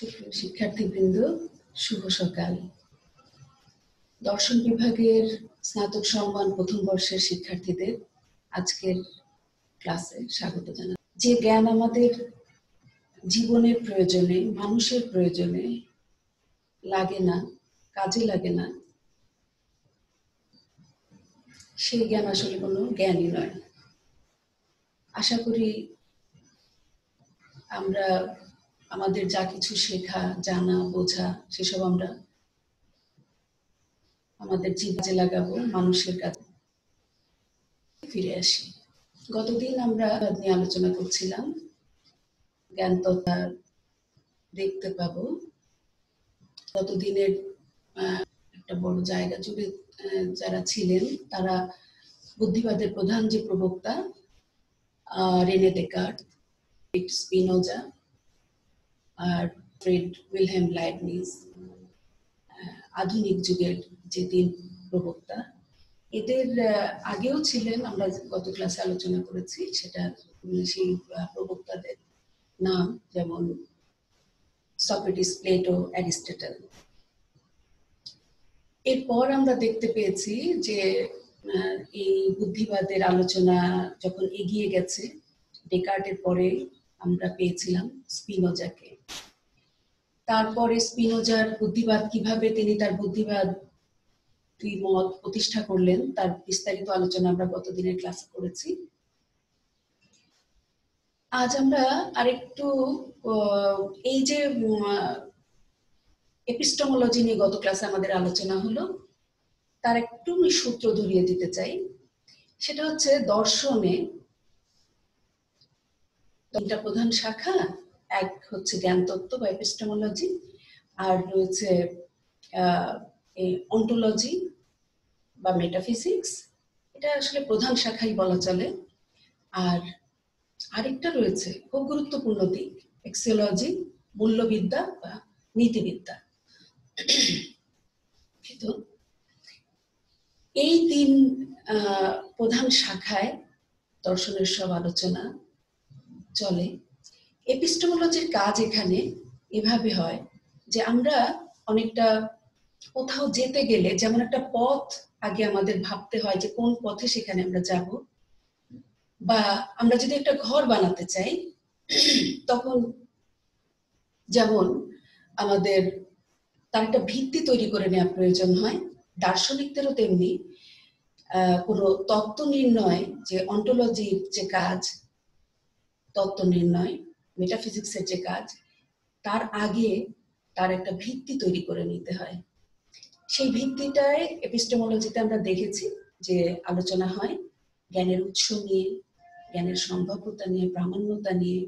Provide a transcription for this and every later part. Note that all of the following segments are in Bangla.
সুপ্রিয় শিক্ষার্থীবৃন্দ, শুভ সকাল। দর্শন বিভাগের স্নাতক সম্মান প্রথম বর্ষের শিক্ষার্থীদের আজকের ক্লাসে স্বাগত জানাই। যে জ্ঞান আমাদের জীবনের প্রয়োজনে, মানুষের প্রয়োজনে লাগে না, কাজে লাগে না, সেই জ্ঞান আসলে কোনো জ্ঞানই নয়। আশা করি আমরা আমাদের যা কিছু শেখা, জানা, বোঝা সেসব আমরা আমাদের জীবনে লাগাবো, মানুষের কাছে ফিরে আসি। গতদিন আমরা নিয়ে আলোচনা করছিলাম জ্ঞান তথা দেখতে পাবো। গতদিনের একটা বড় জায়গা জুড়ে যারা ছিলেন তারা বুদ্ধিবাদের প্রধান যে প্রবক্তা রেনে ডেকার্ট, স্পিনোজা আর ফ্রেড উইলহেম লাইবনিজ, আধুনিক যুগের যে তিন প্রবক্তা, এদের আগেও ছিলেন, আমরা গত ক্লাসে আলোচনা করেছি সেটা, সেই প্রবক্তাদের নাম যেমন সক্রেটিস, প্লেটো, অ্যারিস্টটল। এরপর আমরা দেখতে পেয়েছি যে এই বুদ্ধিবাদের আলোচনা যখন এগিয়ে গেছে, ডেকার্টের পরে আমরা পেয়েছিলাম স্পিনোজাকে। তারপরে স্পিনোজার বুদ্ধিবাদ, কিভাবে তিনি তার বুদ্ধিবাদ মত প্রতিষ্ঠা করলেন, তার বিস্তারিত আলোচনা আমরা গতদিনের ক্লাসে করেছি। আজ আমরা আরেকটু এই যে এপিস্টেমোলজি নিয়ে গত ক্লাসে আমাদের আলোচনা হলো, তার একটু সূত্র ধরিয়ে দিতে চাই। সেটা হচ্ছে দর্শনে তিনটা প্রধান শাখা, এক হচ্ছে জ্ঞানতত্ত্ব বা এপিস্টেমোলজি, আর রয়েছে অন্টোলজি বা মেটাফিজিক্স, এটা আসলে প্রধান শাখাই বলা চলে। আর আরেকটা রয়েছে খুব গুরুত্বপূর্ণ দিক, এক্সিওলজি, মূল্যবিদ্যা বা নীতিবিদ্যা। কিন্তু এই তিন প্রধান শাখায় দর্শনের সব আলোচনা চলে। এপিস্টেমোলজির কাজ এখানে এভাবে হয় যে আমরা অনেকটা কোথাও যেতে গেলে যেমন একটা পথ আগে আমাদের ভাবতে হয় যে কোন পথে সেখানে আমরা যাব, বা আমরা যদি একটা ঘর বানাতে চাই তখন যেমন আমাদের তার একটা ভিত্তি তৈরি করে নেওয়া প্রয়োজন হয়, দার্শনিকদেরও তেমনি কোনো তত্ত্ব নির্ণয়, যে অন্টোলজির যে কাজ, তত্ত্ব নির্ণয়, মেটাফিজিক্সের যে কাজ, তার আগে তার একটা ভিত্তি তৈরি করে নিতে হয়। সেই ভিত্তিটায় এপিস্টেমোলজিতে আমরা দেখেছি যে আলোচনা হয় জ্ঞানের উৎস নিয়ে, জ্ঞানের সম্ভাব্যতা নিয়ে, প্রামাণ্যতা নিয়ে,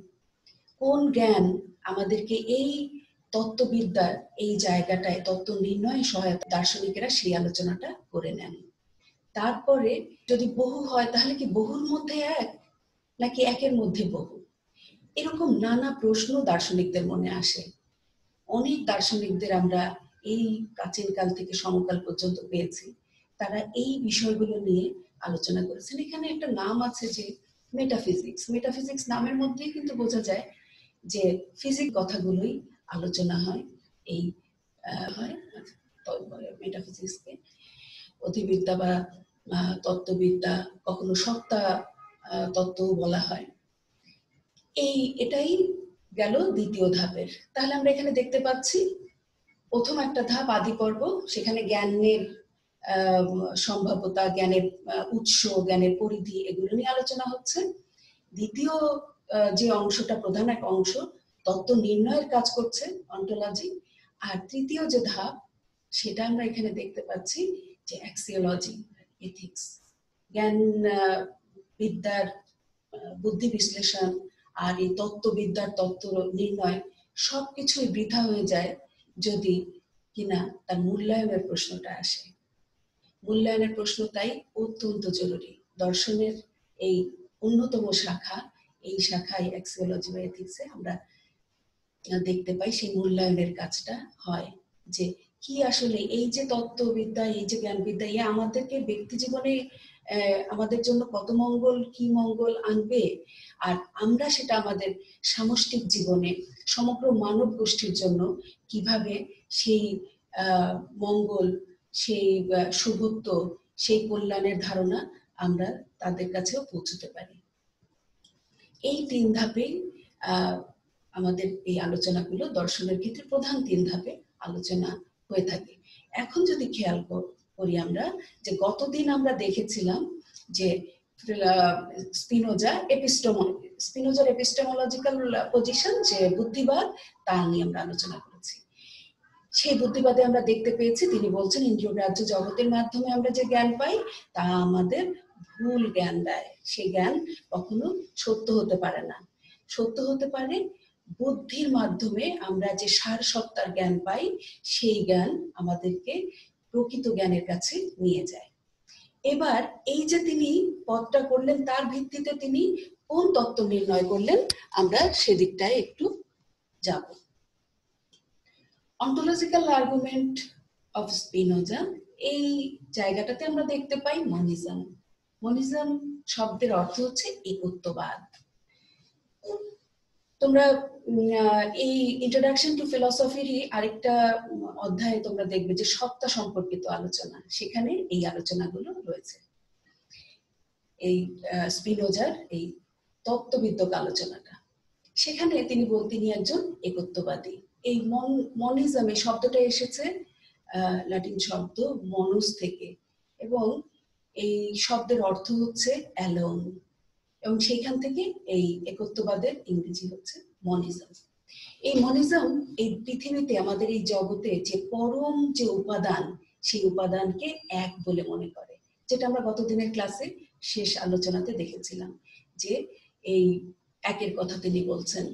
কোন জ্ঞান আমাদেরকে এই তত্ত্ববিদ্যার এই জায়গাটায় তত্ত্ব নির্ণয়ে সহায়তা, দার্শনিকেরা সেই আলোচনাটা করে নেন। তারপরে যদি বহু হয় তাহলে কি বহুর মধ্যে এক, নাকি একের মধ্যে বহু, এরকম নানা প্রশ্ন দার্শনিকদের মনে আসে। অনেক দার্শনিকদের আমরা এই প্রাচীনকাল থেকে সমকাল পর্যন্ত পেয়েছি, তারা এই বিষয়গুলো নিয়ে আলোচনা করেছেন। এখানে একটা নাম আছে যে মেটাফিজিক্স। মেটাফিজিক্স নামের মধ্যেই কিন্তু বোঝা যায় যে ফিজিক্স কথাগুলোই আলোচনা হয়। এই মেটাফিজিক্সকে অধিবিদ্যা বা তত্ত্ববিদ্যা, কখনো সত্তা তত্ত্বও বলা হয়। এটাই গেল দ্বিতীয় ধাপের। তাহলে আমরা এখানে দেখতে পাচ্ছি প্রথম একটা ধাপ আদি পর্ব, সেখানে জ্ঞানের সম্ভাব্যতা, জ্ঞানের উৎস, জ্ঞানের পরিধি, এগুলো নিয়ে আলোচনা হচ্ছে। দ্বিতীয় যে অংশটা, প্রধান এক অংশ, তত্ত্ব নির্ণয়ের কাজ করছে অন্টোলজি। আর তৃতীয় যে ধাপ, সেটা আমরা এখানে দেখতে পাচ্ছি যে অ্যাক্সিওলজি, এথিক্স। জ্ঞান বিদ্যার বুদ্ধি বিশ্লেষণ আর এই তত্ত্ববিদ্যার তত্ত্ব নির্ণয় সবকিছুই বৃথা হয়ে যায় যদি কিনা তার মূল্যায়নের প্রশ্নটা আসে। মূল্যায়নের প্রশ্ন তাই অত্যন্ত জরুরি। দর্শনের এই অন্যতম শাখা, এই শাখায় অ্যাক্সিওলজি বা এথিক্সে আমরা দেখতে পাই সেই মূল্যায়নের কাজটা হয়, যে কি আসলে এই যে তত্ত্ববিদ্যা, এই যে জ্ঞানবিদ্যা, আমাদেরকে ব্যক্তি জীবনে আমাদের জন্য কত মঙ্গল কি মঙ্গল আনবে, আর আমরা সেটা আমাদের সামষ্টিক জীবনে সমগ্র মানব গোষ্ঠীর জন্য কিভাবে সেই মঙ্গল, সেই শুভত্ব, সেই কল্যাণের ধারণা আমরা তাদের কাছেও পৌঁছতে পারি। এই 3 ধাপে আমাদের এই আলোচনাগুলো দর্শনের ক্ষেত্রে প্রধান 3 ধাপে আলোচনা হয়ে থাকে। এখন যদি খেয়াল করি আমরা যে গতদিন আমরা দেখেছিলাম যে স্পিনোজার এপিস্টেমোলজিক্যাল পজিশন, যে বুদ্ধিবাদ, তা নিয়ে আমরা আলোচনা করেছি। সেই বুদ্ধিবাদে আমরা দেখতে পেয়েছি তিনি বলছেন ইন্দ্রিয়গ্রাহ্য জগতের মাধ্যমে আমরা যে জ্ঞান পাই তা আমাদের ভুল জ্ঞান দেয়। সেই জ্ঞান কখনো সত্য হতে পারে না। সত্য হতে পারে বুদ্ধির মাধ্যমে আমরা যে সার সত্তার জ্ঞান পাই, সেই জ্ঞান আমাদেরকে প্রকৃত জ্ঞানের কাছে নিয়ে যায়। এবার এই যে তিনি পথটা করলেন, তার ভিত্তিতে তিনি কোন তত্ত্ব নির্ণয় করলেন, আমরা সেদিকটায় একটু যাব। অন্টোলজিক্যাল আর্গুমেন্ট অফ স্পিনোজা, এই জায়গাটাতে আমরা দেখতে পাই মনিজম। মনিজম শব্দের অর্থ হচ্ছে একত্ববাদ। তোমরা এই ইন্ট্রোডাকশন টু ফিলসফিরই আরেকটা অধ্যায়ে তোমরা দেখবে যে সত্তা সম্পর্কিত আলোচনা, সেখানে এই আলোচনাগুলো রয়েছে। এই স্পিনোজার এই তত্ত্ববিদ্যক আলোচনাটা, সেখানে তিনি একজন একত্ববাদী। এই মনিজম, এই শব্দটা এসেছে ল্যাটিন শব্দ মনুস থেকে, এবং এই শব্দের অর্থ হচ্ছে অ্যালোন, এবং সেইখান থেকে এই একত্ববাদের ইংরেজি হচ্ছে মনিজম। এই মনিজম এই পৃথিবীতে, আমাদের এই জগতে যে পরম যে উপাদান, সেই উপাদানকে এক বলে মনে করে, যেটা আমরা গতদিনের ক্লাসে শেষ আলোচনাতে দেখেছিলাম যে এই একের কথা তিনি বলছেন।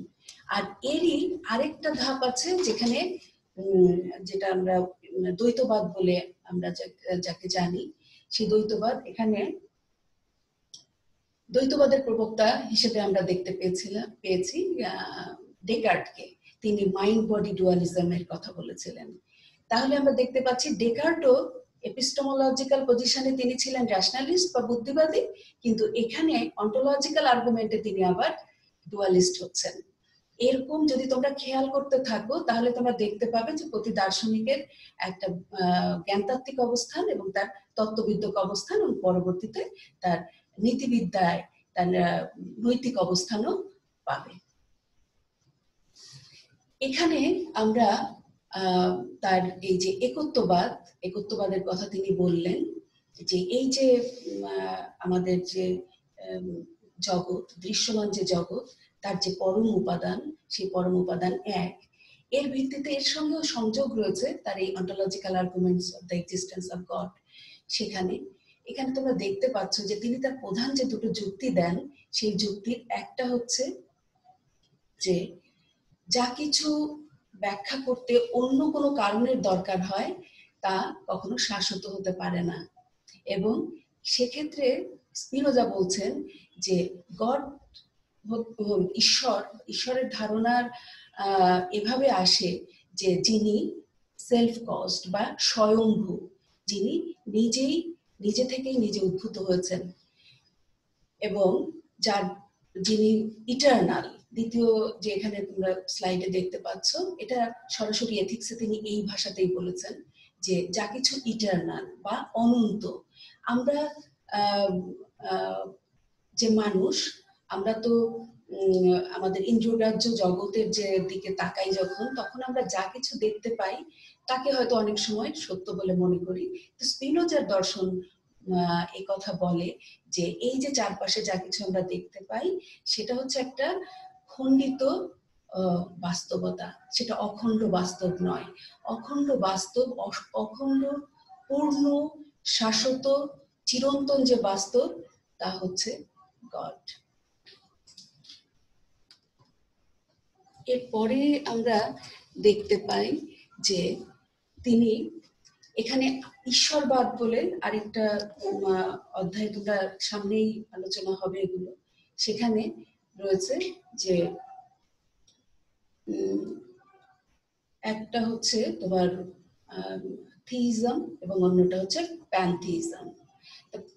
আর এরই আরেকটা ধাপ আছে যেখানে যেটা আমরা দ্বৈতবাদ বলে আমরা যাকে জানি, সেই দ্বৈতবাদ, এখানে দ্বৈতবাদের প্রবক্তা হিসেবে আমরা দেখতে পেয়েছি ডেকার্টকে। তিনি মাইন্ড বডি ডুয়ালিজমের কথা বলেছিলেন। তাহলে আমরা দেখতে পাচ্ছি ডেকার্টও এপিস্টেমোলজিক্যাল পজিশনে তিনি ছিলেন র্যাশনালিস্ট বা বুদ্ধিবাদী, কিন্তু এখানে অন্টোলজিক্যাল আর্গুমেন্টে তিনি আবার ডুয়ালিস্ট হচ্ছেন। এরকম যদি তোমরা খেয়াল করতে থাকো তাহলে তোমরা দেখতে পাবে যে প্রতি দার্শনিকের একটা জ্ঞানতাত্ত্বিক অবস্থান এবং তার তত্ত্ববিদ্যক অবস্থান, এবং পরবর্তীতে তার নীতিবিদ্যায় তার নৈতিক অবস্থানও পাবে। এখানে আমরা তার এই যে একত্ববাদের কথা তিনি বললেন, যে এই যে আমাদের যে জগৎ, দৃশ্যমান যে জগৎ, তার যে পরম উপাদান, সেই পরম উপাদান এক, এর ভিত্তিতে এর সঙ্গেও সংযোগ রয়েছে তার এই ontological arguments of the existence of god. এখানে তোমরা দেখতে পাচ্ছ যে তিনি তার প্রধান যে দুটো যুক্তি দেন, সেই যুক্তির একটা হচ্ছে যে যা কিছু ব্যাখ্যা করতে অন্য কোনো কারণের দরকার হয় তা কখনো শাশ্বত হতে পারে না, এবং সেক্ষেত্রে স্পিনোজা বলছেন যে গড, ঈশ্বরের ধারণার এভাবে আসে যে যিনি সেলফ কজড বা স্বয়ংভূ, যিনি নিজে থেকেই নিজে উদ্ভূত হয়েছেন, এবং যিনি ইটারনাল। দ্বিতীয় যে এখানে তোমরা স্লাইডে দেখতে পাচ্ছ, এটা সরাসরি এথিক্সে তিনি এই ভাষাতেই বলেছেন যে যা কিছু ইটারনাল বা অনন্ত। আমরা যে মানুষ, আমরা তো আমাদের ইন্দ্রিয়গ্রাহ্য জগতের যে দিকে তাকাই যখন, তখন আমরা যা কিছু দেখতে পাই তাকে হয়তো অনেক সময় সত্য বলে মনে করি। তো স্পিনোজার দর্শন এই কথা বলে যে এই যে চারপাশে যা কিছু আমরা দেখতে পাই, সেটা হচ্ছে একটা খণ্ডিত বাস্তবতা, সেটা অখণ্ড বাস্তব নয়। অখণ্ড বাস্তব, অখণ্ড পূর্ণ শাশ্বত চিরন্তন যে বাস্তব, তা হচ্ছে গড। এরপরে আমরা দেখতে পাই যে তিনি এখানে ঈশ্বরবাদ বলে আরেকটা অধ্যায়, তোমরা সামনেই আলোচনা হবে এগুলো, সেখানে রয়েছে যে একটা হচ্ছে তোমার থিইজম এবং অন্যটা হচ্ছে প্যানথিইজম।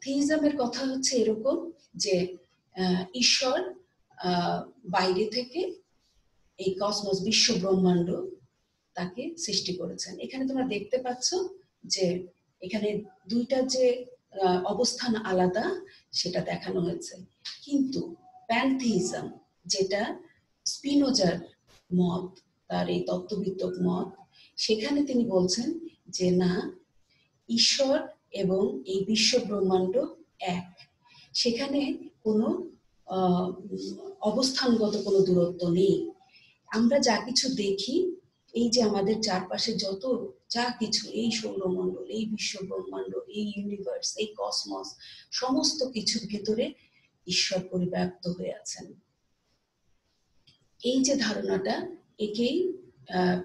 থিইজমের কথা হচ্ছে এরকম যে ঈশ্বর বাইরে থেকে এই কসমস, বিশ্ব ব্রহ্মাণ্ড তাকে সৃষ্টি করেছেন। এখানে তোমরা দেখতে পাচ্ছ যে এখানে দুইটা যে অবস্থান আলাদা সেটা দেখানো হয়েছে। কিন্তু প্যানথিইজম, যেটা স্পিনোজার মত, তার এই তত্ত্ববিত্তক মত, সেখানে তিনি বলছেন যে না, ঈশ্বর এবং এই বিশ্ব ব্রহ্মাণ্ড এক। সেখানে কোনো অবস্থানগত কোনো দূরত্ব নেই। আমরা যা কিছু দেখি, এই যে আমাদের চারপাশে যত যা কিছু, এই সৌরমণ্ডল, এই বিশ্ব ব্রহ্মাণ্ড, এই ইউনিভার্স, এই কসমস, সমস্ত কিছুর ভেতরে ঈশ্বর পরিব্যাপ্ত হয়ে আছেন। এই যে ধারণাটা, একেই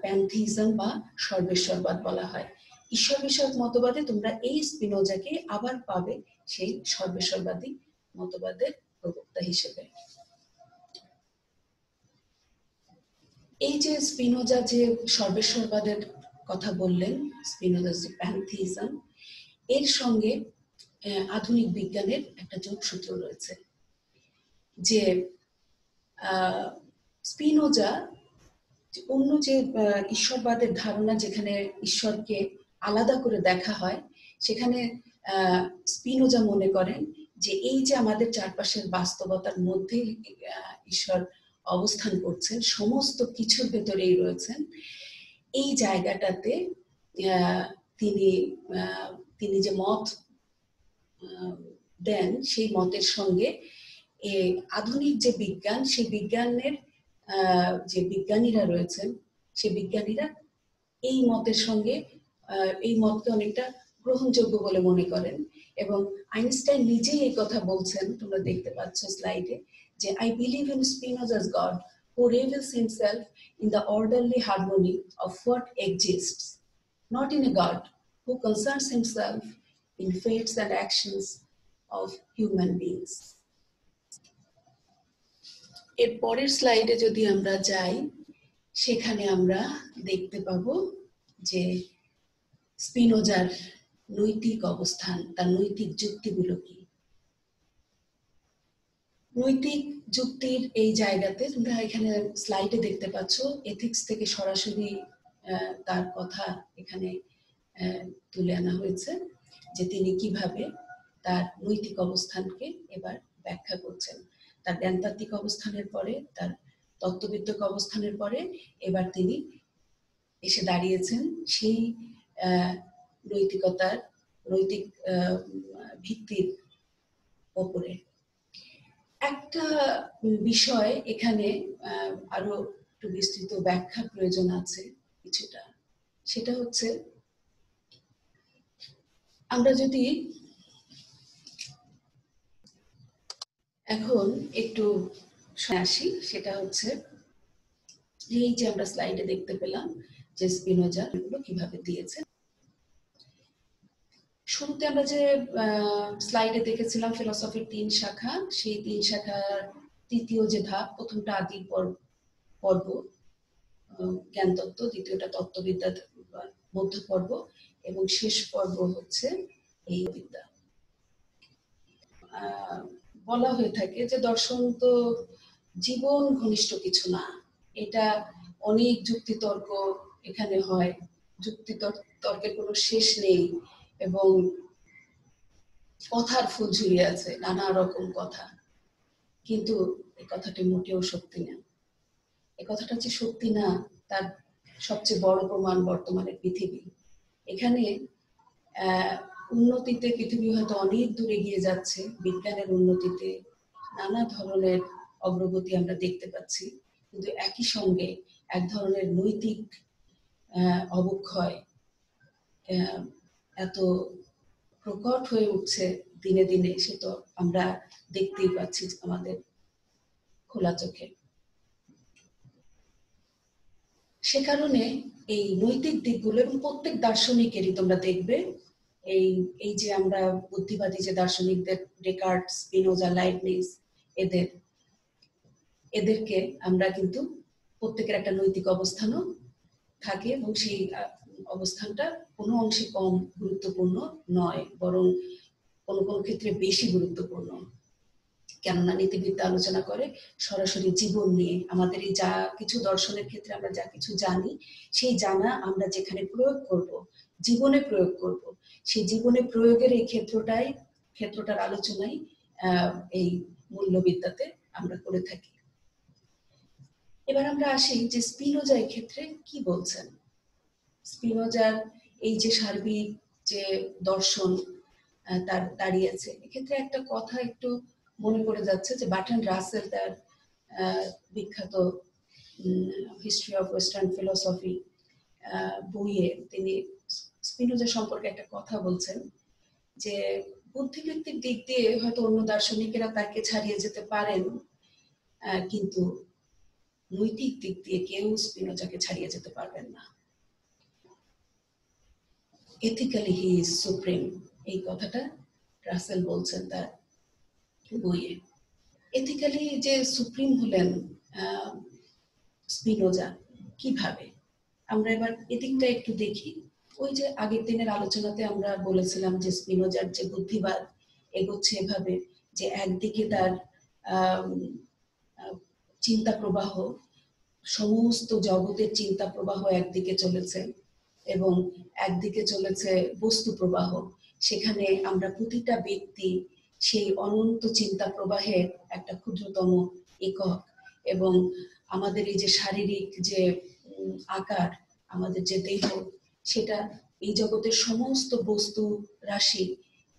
প্যানথিইজম বা সর্বেশ্বরবাদ বলা হয়। ঈশ্বর বিষয়ক মতবাদে তোমরা এই স্পিনোজাকে আবার পাবে সেই সর্বেশ্বরবাদী মতবাদের প্রবক্তা হিসেবে। এই যে স্পিনোজা যে সর্বেশ্বরবাদের কথা বললেন, স্পিনোজা যে প্যানথিইজম, এর সঙ্গে আধুনিক বিজ্ঞানের একটা যোগসূত্র রয়েছে। যে স্পিনোজা অন্য যে ঈশ্বরবাদের ধারণা, যেখানে ঈশ্বরকে আলাদা করে দেখা হয়, সেখানে স্পিনোজা মনে করেন যে এই যে আমাদের চারপাশের বাস্তবতার মধ্যে ঈশ্বর অবস্থান করছেন, সমস্ত কিছুর ভেতরেই রয়েছেন। এই জায়গাটাতে তিনি যে মত দেন, সেই মতের সঙ্গে আধুনিক যে বিজ্ঞান, সেই বিজ্ঞানের যে বিজ্ঞানীরা রয়েছেন, সেই বিজ্ঞানীরা এই মতের সঙ্গে এই মতকে অনেকটা গ্রহণযোগ্য বলে মনে করেন। এবং আইনস্টাইন নিজেই এই কথা বলছেন, তোমরা দেখতে পাচ্ছ স্লাইডে, যে I believe in Spinoza's God who reveals himself in the orderly harmony of what exists, not in a God who concerns himself in fates and actions of human beings. এর পরের স্লাইডে যদি আমরা যাই, সেখানে আমরা দেখতে পাবো যে স্পিনোজার নৈতিক অবস্থান, তার নৈতিক যুক্তিগুলো কি। নৈতিক যুক্তির এই জায়গাতে তোমরা এখানে স্লাইডে দেখতে পাচ্ছ, এথিক্স থেকে সরাসরি তার কথা এখানে তুলে আনা হয়েছে, যে তিনি কিভাবে তার নৈতিক অবস্থানকে এবার ব্যাখ্যা করছেন। তার জ্ঞানতাত্ত্বিক অবস্থানের পরে, তার তত্ত্ববিত্তক অবস্থানের পরে এবার তিনি এসে দাঁড়িয়েছেন সেই নৈতিকতার নৈতিক ভিত্তির ওপরে। একটা বিষয় এখানে আরো একটু বিস্তৃত ব্যাখ্যা প্রয়োজন আছে কিছুটা, সেটা হচ্ছে আমরা যদি এখন একটু আসি, সেটা হচ্ছে এই যে আমরা স্লাইডে দেখতে পেলাম যে স্পিনোজা এগুলো কিভাবে দিয়েছে। শুরুতে আমরা যে স্লাইডে দেখেছিলাম ফিলোসফির 3 শাখা, সেই 3 শাখার তৃতীয় যে ধাপ, প্রথমটা আদি পর্ব জ্ঞানতত্ত্ব, দ্বিতীয়টা তত্ত্ববিদ্যা মধ্য পর্ব, এবং শেষ পর্ব হচ্ছে এই বিদ্যা। বলা হয়ে থাকে যে দর্শন তো জীবন ঘনিষ্ঠ কিছু না, এটা অনেক যুক্তিতর্ক এখানে হয়, যুক্তিতর্কের কোনো শেষ নেই, এবং কথার ফুলঝুরি আছে, নানা রকম কথা। কিন্তু এই কথাটি মোটেও সত্যি না। এই কথাটা যে সত্যি না, তার সবচেয়ে বড় প্রমাণ বর্তমানে পৃথিবী। এখানে উন্নতিতে পৃথিবী হয়তো অনেক দূরে এগিয়ে যাচ্ছে, বিজ্ঞানের উন্নতিতে নানা ধরনের অগ্রগতি আমরা দেখতে পাচ্ছি, কিন্তু একই সঙ্গে এক ধরনের নৈতিক অবক্ষয় এত প্রকট হয়ে উঠছে দিনে দিনে, সে তো আমরা দেখতেই পাচ্ছি আমাদের খোলা চোখে। সে কারণে এই নৈতিক দিকগুলো, এবং প্রত্যেক দার্শনিকেরই তোমরা দেখবে এই যে আমরা বুদ্ধিবাদী যে দার্শনিকদের, ডেকার্টস, স্পিনোজা, লাইবনিজ, এদেরকে আমরা কিন্তু প্রত্যেকের একটা নৈতিক অবস্থানও থাকে, এবং সেই অবস্থানটা কোনো অংশে কম গুরুত্বপূর্ণ নয়, বরং কোনো কোনো ক্ষেত্রে বেশি গুরুত্বপূর্ণ। কেননা নীতিবিদ্যা আলোচনা করে সরাসরি জীবন নিয়ে, আমাদের এই যা কিছু দর্শনের ক্ষেত্রে আমরা যা কিছু জানি, সেই জানা আমরা যেখানে প্রয়োগ করব, জীবনে প্রয়োগ করব, সেই জীবনে প্রয়োগের এই ক্ষেত্রটার আলোচনাই এই মূল্যবিদ্যাতে আমরা করে থাকি। এবার আমরা আসি যে স্পিনোজা এই ক্ষেত্রে কি বলছেন। স্পিনোজার এই যে সার্বিক যে দর্শন তার দাঁড়িয়েছে, এক্ষেত্রে একটা কথা একটু মনে পড়ে যাচ্ছে যে বার্ট্রান্ড রাসেল তার বিখ্যাত হিস্ট্রি অফ ওয়েস্টার্ন ফিলোসফি বইয়ে তিনি স্পিনোজা সম্পর্কে একটা কথা বলছেন যে বুদ্ধিবৃত্তিক দিক দিয়ে হয়তো অন্য দার্শনিকেরা তাকে ছাড়িয়ে যেতে পারেন, কিন্তু নৈতিক দিক দিয়ে কেউ স্পিনোজাকে ছাড়িয়ে যেতে পারবেন না। এথিক্যালি হি ইজ সুপ্রিম, এই কথাটা রাসেল বলছেন তার বইয়ে। এথিক্যালি যে সুপ্রিম হলেন স্পিনোজা কিভাবে, আমরা এবার এদিকটা একটু দেখি। ওই যে আগের দিনের আলোচনাতে আমরা বলেছিলাম যে স্পিনোজার যে বুদ্ধিবাদ এগোচ্ছে এভাবে যে একদিকে তার চিন্তা প্রবাহ, সমস্ত জগতের চিন্তা প্রবাহ একদিকে চলেছে এবং একদিকে চলেছে বস্তু প্রবাহ, সেখানে আমরা প্রতিটা ব্যক্তি সেই অনন্ত চিন্তা প্রবাহের একটা ক্ষুদ্রতম একক, এবং আমাদের এই যে শারীরিক যে আকার, আমাদের যে দেহ, সেটা এই জগতের সমস্ত বস্তু রাশি,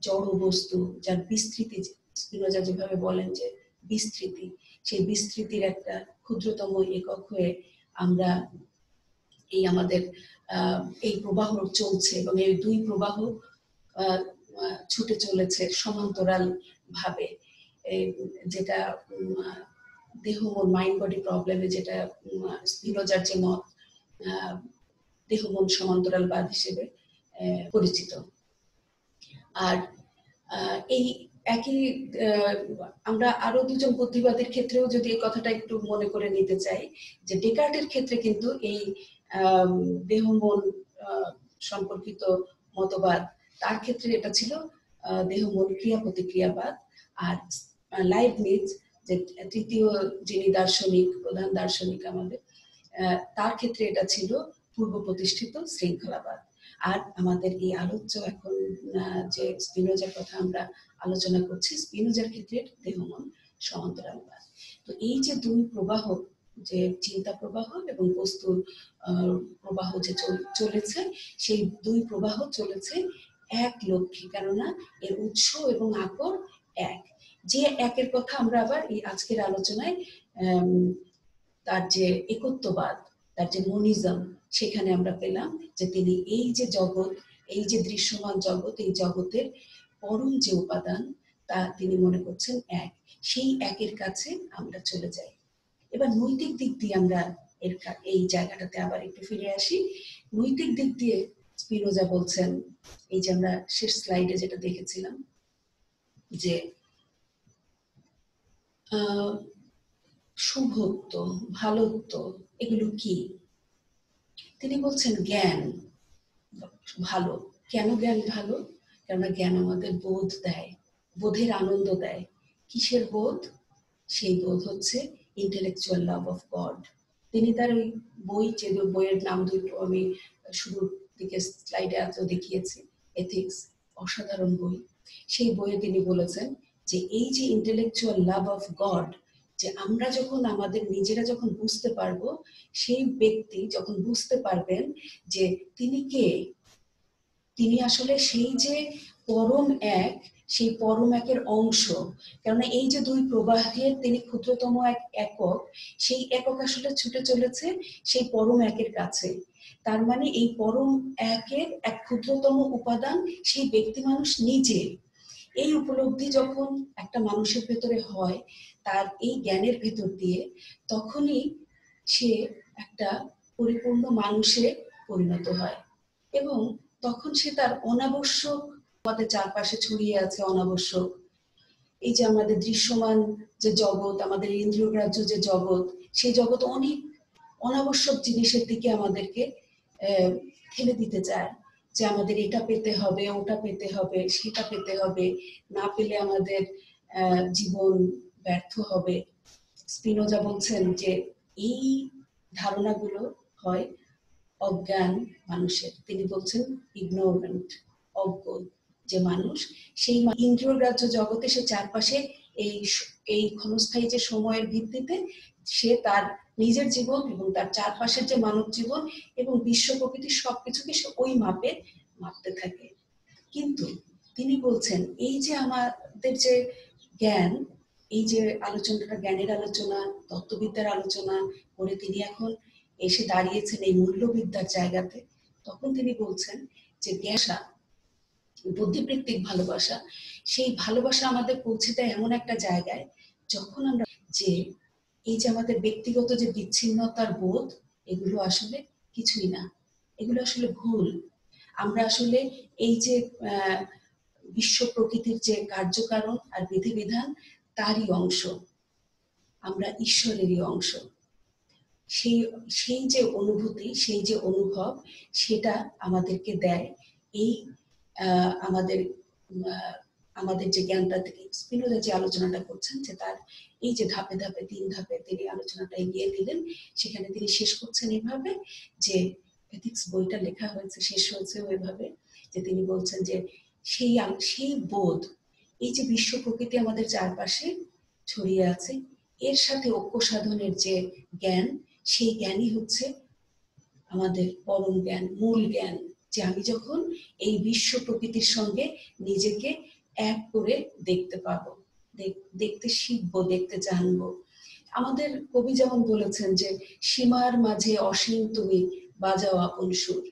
জড় বস্তু যার বিস্তৃতি, স্পিনোজা যেভাবে বলেন যে বিস্তৃতি, সেই বিস্তৃতির একটা ক্ষুদ্রতম একক হয়ে আমরা এই আমাদের এই প্রবাহ চলছে, এবং এই দুই প্রবাহ ছুটে চলেছে সমান্তরাল ভাবে, যেটা দেহ মন মাইন্ড বডি প্রবলেমে যেটা স্পিনোজার যে মত দেহ মন সমান্তরালবাদ হিসেবে পরিচিত। আর এই একই আমরা আরো দুজন বুদ্ধিবাদের ক্ষেত্রেও যদি এই কথাটা একটু মনে করে নিতে চাই, যে ডেকার্টের ক্ষেত্রে কিন্তু এই দেহ মন সম্পর্কিত মতবাদ, তার ক্ষেত্রে এটা ছিল দেহ মন ক্রিয়া প্রতিক্রিয়াবাদ। আর লাইবনিজ যে তৃতীয় যিনি দার্শনিক, প্রধান দার্শনিক আমাদের, তার ক্ষেত্রে এটা ছিল পূর্ব প্রতিষ্ঠিত শৃঙ্খলাবাদ। আর আমাদের এই আলোচ্য এখন যে স্পিনোজার কথা আমরা আলোচনা করছি, স্পিনোজার ক্ষেত্রে দেহ মন সমান্তরালবাদ। তো এই যে দুই প্রবাহ, যে চিন্তা প্রবাহ এবং বস্তুর প্রবাহ যে চলেছে, সেই দুই প্রবাহ চলেছে এক লক্ষ্যে, কেননা এর উৎস এবং আকর এক। যে একের কথা আমরা আবার এই আজকের আলোচনায় তার যে একত্ববাদ, তার যে মনিজম, সেখানে আমরা পেলাম যে তিনি এই যে জগৎ, এই যে দৃশ্যমান জগৎ, এই জগতের পরম যে উপাদান তা তিনি মনে করছেন এক, সেই একের কাছে আমরা চলে যাই। এবার নৈতিক দিক দিয়ে আমরা এই জায়গাটাতে আবার একটু ফিরে আসি। নৈতিক দিক দিয়ে স্পিনোজা বলছেন, এই যে আমরা শেষ স্লাইডে যেটা দেখেছিলাম যে শুভত্ব, ভালোত্ব, এগুলো কি? তিনি বলছেন জ্ঞান ভালো। কেন জ্ঞান ভালো? কেননা জ্ঞান আমাদের বোধ দেয়, বোধের আনন্দ দেয়। কিসের বোধ? সেই বোধ হচ্ছে ইন্টেলেকচুয়াল লাভ অফ গড। তিনি তার ওই বই, যে বইয়ের নাম দুটো আমি শুরুর দিকে স্লাইডে আজও দেখিয়েছি, এথিক্স, অসাধারণ বই। সেই বইয়ে তিনি বলেছেন যে এই যে ইন্টেলেকচুয়াল লাভ অফ গড, যে আমরা যখন আমাদের নিজেরা যখন বুঝতে পারবো, সেই ব্যক্তি যখন বুঝতে পারবেন যে তিনি কে, তিনি আসলে সেই যে পরম এক, সেই পরম একের অংশ। কেননা এই যে দুই প্রবাহের তিনি ক্ষুদ্রতম এক একক, সেই একক আসলে ছুটে চলেছে সেই পরম একের কাছে। তার মানে এই পরম একের এক ক্ষুদ্রতম উপাদান সেই ব্যক্তি মানুষ নিজে। এই উপলব্ধি যখন একটা মানুষের ভেতরে হয়, তার এই জ্ঞানের ভেতর দিয়ে, তখনই সে একটা পরিপূর্ণ মানুষে পরিণত হয়, এবং তখন সে তার অনাবশ্যক, আমাদের চারপাশে ছড়িয়ে আছে অনাবশ্যক এই যে আমাদের দৃশ্যমান যে জগৎ, আমাদের ইন্দ্রিয়গ্রাহ্য যে জগৎ, সেই জগৎ অনেক অনাবশ্যক জিনিসের দিকে আমাদেরকে ঠেলে দিতে চায়, যে আমাদের এটা পেতে হবে, ওটা পেতে হবে, সেটা পেতে হবে, না পেলে আমাদের জীবন ব্যর্থ হবে। স্পিনোজা বলছেন যে এই ধারণাগুলো হয় অজ্ঞান মানুষের। তিনি বলছেন ইগনোরেন্ট, অজ্ঞ যে মানুষ, সেই ইন্দ্রিয়গ্রাহ্য জগতে সে চারপাশে এই এই ক্ষণস্থায়ী যে সময়ের ভিত্তিতে সে তার নিজের জীবন এবং তার চারপাশের যে মানব জীবন এবং বিশ্ব প্রকৃতির সবকিছুকে সে ওই মাপে মাপতে থাকে। কিন্তু তিনি বলছেন এই যে আমাদের যে জ্ঞান, এই যে আলোচনাটা জ্ঞানের আলোচনা, তত্ত্ববিদ্যার আলোচনা করে তিনি এখন এসে দাঁড়িয়েছেন এই মূল্যবিদ্যার জায়গাতে, তখন তিনি বলছেন যে জ্ঞাসা, বুদ্ধিবৃত্তিক ভালোবাসা, সেই ভালোবাসা আমাদের পৌঁছে দেয় এমন একটা জায়গায় যখন আমরা যে এই যে আমাদের ব্যক্তিগত যে বিচ্ছিন্নতার বোধ, এগুলো আসলে কিছুই না, এগুলো আসলে ভুল। আমরা আসলে এই যে বিশ্ব প্রকৃতির যে কার্যকারণ আর বিধিবিধান তারই অংশ, আমরা ঈশ্বরেরই অংশ। সেই যে অনুভূতি, সেই যে অনুভব, সেটা আমাদেরকে দেয় এই আমাদের যে জ্ঞানটা থেকে স্পিনোজা যে আলোচনাটা করছেন, যে তার এই যে ধাপে ধাপে 3 ধাপে তিনি আলোচনাটা এগিয়ে দিলেন, সেখানে তিনি শেষ করছেন এভাবে যে এথিক্স বইটা লেখা হয়েছে, শেষ হয়েছে ওইভাবে যে তিনি বলছেন যে সেই বোধ, এই যে বিশ্ব প্রকৃতি আমাদের চারপাশে ছড়িয়ে আছে, এর সাথে ঐক্য সাধনের যে জ্ঞান, সেই জ্ঞানই হচ্ছে আমাদের পরম জ্ঞান, মূল জ্ঞান। যে আমি যখন এই বিশ্ব প্রকৃতির সঙ্গে নিজেকে এক করে দেখতে পাবো, দেখতে শিখবো, দেখতে জানবো। আমাদের কবি যেমন বলেছেন যে সীমার মাঝে অসীম তুমি বাজাও আপন সুর,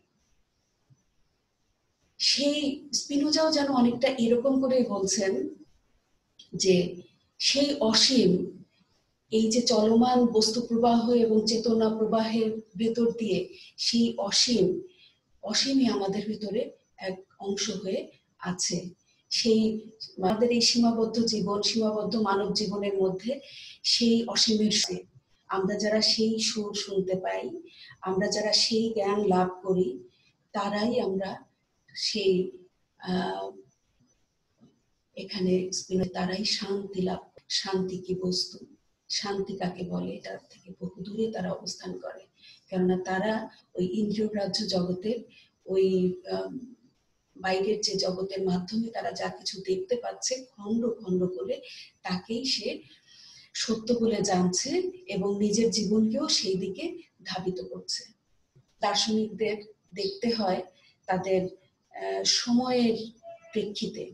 সেই স্পিনোজাও যেন অনেকটা এরকম করে বলছেন যে সেই অসীম, এই যে চলমান বস্তু প্রবাহ এবং চেতনা প্রবাহের ভেতর দিয়ে সেই অসীমই আমাদের ভিতরে এক অংশ হয়ে আছে। সেই আমাদের এই সীমাবদ্ধ জীবন, সীমাবদ্ধ মানব জীবনের মধ্যে সেই অসীমের আমরা যারা সেই সুর শুনতে পাই, আমরা যারা সেই জ্ঞান লাভ করি, তারাই আমরা সেই এখানে তারাই শান্তি লাভ। শান্তি কি বস্তু, শান্তি কাকে বলে, এটার থেকে বহু দূরে তারা অবস্থান করে, কেননা তারা ওই ইন্দ্রিয়গ্রাহ্য জগতের ওই বাইরের যে জগতের মাধ্যমে তারা যা কিছু দেখতে পাচ্ছে খণ্ড খণ্ড করে, তাকেই সে সত্য বলে জানছে এবং নিজের জীবনকেও সেই দিকে ধাবিত করছে। দার্শনিকদের দেখতে হয় তাদের সময়ের প্রেক্ষিতে।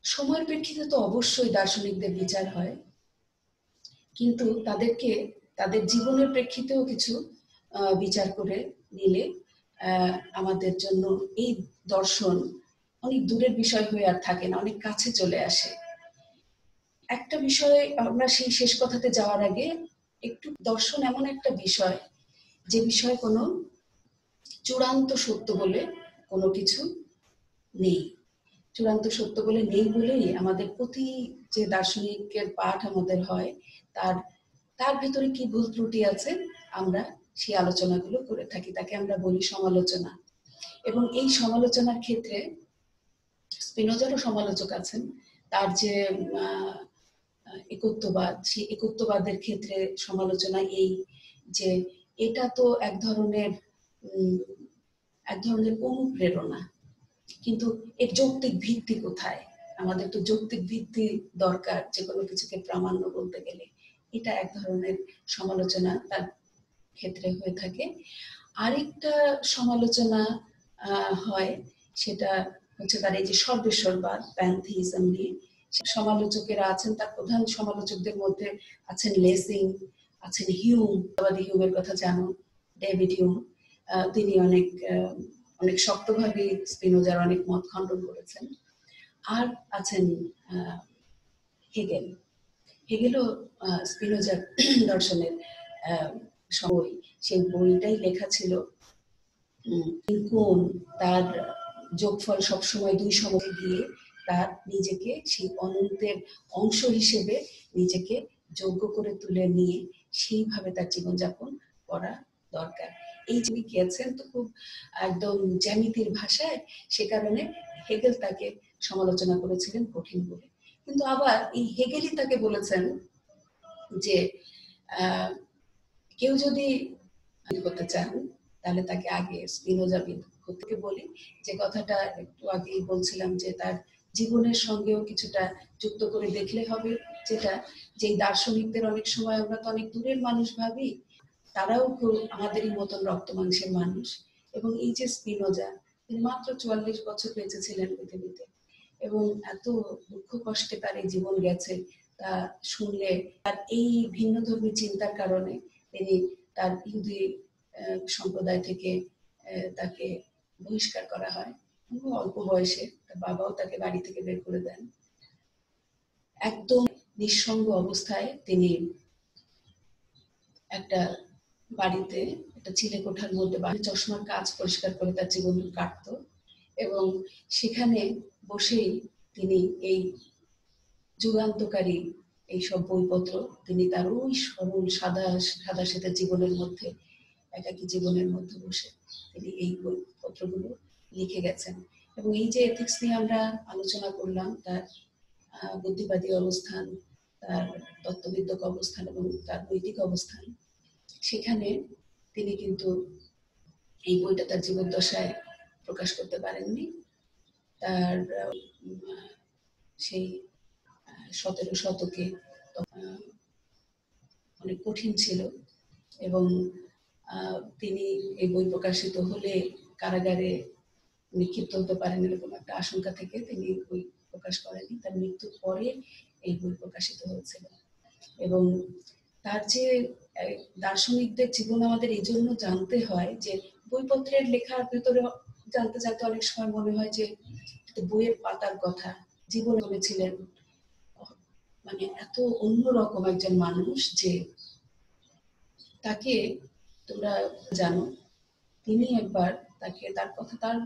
সময়ের প্রেক্ষিতে তো অবশ্যই দার্শনিকদের বিচার হয়, কিন্তু তাদেরকে তাদের জীবনের প্রেক্ষিতেও কিছু বিচার করে নিলে আমাদের জন্য এই দর্শন অনেক দূরের বিষয় হয়ে আর থাকে না, অনেক কাছে চলে আসে। একটা বিষয় আমরা সেই শেষ কথাতে যাওয়ার আগে একটু, দর্শন এমন একটা বিষয় যে বিষয়ে কোনো চূড়ান্ত সত্য বলে কোনো কিছু নেই। চূড়ান্ত সত্য বলে নেই বলেই আমাদের প্রতি যে দার্শনিকের পাঠ আমাদের হয়, তার ভিতরে কি ভুল ত্রুটি আছে আমরা সেই আলোচনাগুলো করে থাকি, তাকে আমরা বলি সমালোচনা। এবং এই সমালোচনার ক্ষেত্রে স্পিনোজারও সমালোচক আছেন। তার যে একত্ববাদ, সেই একত্ববাদের ক্ষেত্রে সমালোচনা এই যে এটা তো এক ধরনের অনুপ্রেরণা, কিন্তু এর যৌক্তিক ভিত্তি কোথায়? আমাদের তো যৌক্তিক ভিত্তি দরকার যে কোনো কিছুকে প্রামাণ্য বলতে গেলে। এটা এক ধরনের সমালোচনা তার ক্ষেত্রে হয়ে থাকে। আরেকটা সমালোচনা হয়, সেটা হচ্ছে তার এই যে সর্বেশ্বরবাদ, প্যান্থিজম নিয়ে সমালোচকেরা আছেন। তার প্রধান সমালোচকদের মধ্যে আছেন লেসিং, আছেন হিউম, হিউমের কথা জানো, ডেভিড হিউম। তিনি অনেক শক্তভাবে স্পিনোজার অনেক মত খণ্ডন করেছেন। আর আছেন হেগেল। হেগেলও স্পিনোজার দর্শনের বই, সেই বইটাই লেখা ছিল কোন তার যোগফল সবসময় 2 সময় দিয়ে তার নিজেকে সেই অনন্তের অংশ হিসেবে নিজেকে যোগ্য করে তুলে নিয়ে সেইভাবে তার জীবনযাপন করা দরকার। এই যিনি গিয়েছেন তো খুব একদম জ্যামিতির ভাষায়, সে কারণে হেগেল তাকে সমালোচনা করেছিলেন কঠিন বলে। কিন্তু আবার এই হেগেলই তাকে বলেছেন যে কেউ যদি করতে চান তাহলে তাকে আগে স্পিনোজাবিদ হতে বলি, যে কথাটা একটু আগেই বলছিলাম যে তার জীবনের সঙ্গেও কিছুটা যুক্ত করে দেখলে হবে, যেটা যে দার্শনিকদের অনেক সময় আমরা তো অনেক দূরের মানুষ ভাবি, তারাও খুব আমাদেরই মতন রক্ত মাংসের মানুষ। এবং এই যে স্পিনোজা, তিনি মাত্র 44 বছর বেঁচে ছিলেন পৃথিবীতে, এবং এত দুঃখ কষ্টে তার এই জীবন গেছে তা শুনলে, আর এই ভিন্নধর্মী চিন্তার কারণে তিনি তার ইহুদি সম্প্রদায় থেকে তাকে বহিষ্কার করা হয় অল্প বয়সে। তার বাবাও তাকে বাড়ি থেকে বের করে দেন। একদম নিঃসঙ্গ অবস্থায় তিনি একটা বাড়িতে, একটা চিলে কোঠার মধ্যে চশমার কাজ পরিষ্কার করে তার জীবন কাটতো, এবং সেখানে বসেই তিনি এই যুগান্তকারী এইসব বইপত্র, তিনি তার ওই সরল সাদা সেটা জীবনের মধ্যে, একাকী জীবনের মধ্যে বসে তিনি এই বইপত্রগুলো লিখে গেছেন। এবং এই যে এথিক্স নিয়ে আমরা আলোচনা করলাম, তার বুদ্ধিবাদী অবস্থান, তার তত্ত্ববিদ্যক অবস্থান এবং তার নৈতিক অবস্থান, সেখানে তিনি কিন্তু এই বইটা তার জীবদ্দশায় প্রকাশ করতে পারেননি। তার সেই 17 শতকে অনেক কঠিন ছিল, এবং তিনি এই বই প্রকাশিত হলে কারাগারে নিক্ষিপ্ত হতে পারেন এরকম একটা আশঙ্কা থেকে তিনি বই প্রকাশ করেনি। তার মৃত্যুর পরে এই বই প্রকাশিত হয়েছিল। এবং তার যে দার্শনিকদের জীবন আমাদের এই জন্য জানতে হয় যে বইপত্রের লেখার ভেতরে জানতে জানতে অনেক সময় মনে হয় যে বইয়ের পাতার কথা, জীবনে বলেছিলেন, মানে এত অন্যরকম একজন মানুষ যে তাকে তোমরা জানো, তিনি একবার তাকে তার কথা, তার